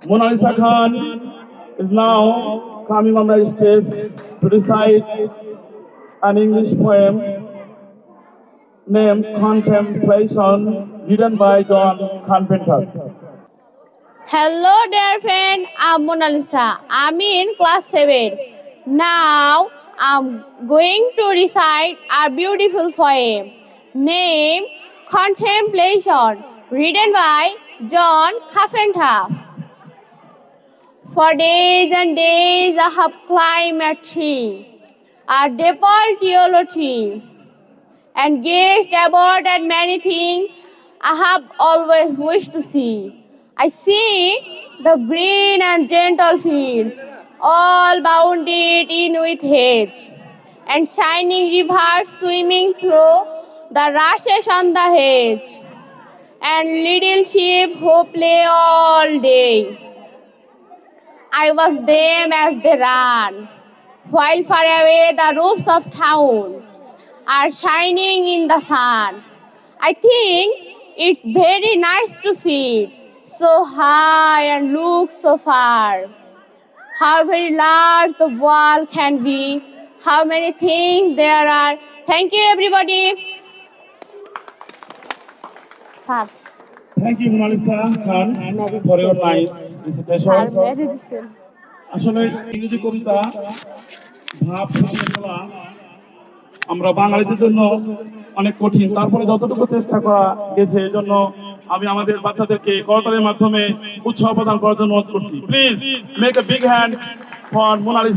Mona Lisa Khan is now coming on the stage to recite an English poem named Contemplation, written by John Carpenter. Hello, dear friend. I'm Mona Lisa. I'm in class 7. Now, I'm going to recite a beautiful poem named Contemplation, written by John Carpenter. For days and days, I have climbed a tree, a dappled yellow tree, and gazed about at many things I have always wished to see. I see the green and gentle fields, all bounded in with hedge, and shining rivers swimming through the rushes on the hedge, and little sheep who play all day. I watch them as they run, while far away the roofs of town are shining in the sun. I think it's very nice to sit so high and look so far. How very large the world can be, how many things there are. Thank you, everybody. Sir, Thank you, Mona Lisa Khan, for your nice recitation. sir, very listen. আসলে ইংরেজি কবিতা ভাব ফুটিয়ে তোলা আমরা বাঙালিদের জন্য অনেক কঠিন, তারপরে যতটুকু চেষ্টা করা গেছে এই জন্য আমি আমাদের বাচ্চাদেরকে করতালির মাধ্যমে উৎসাহ প্রদান করার জন্য অনুরোধ করছি। Please make a big hand for Mona Lisa.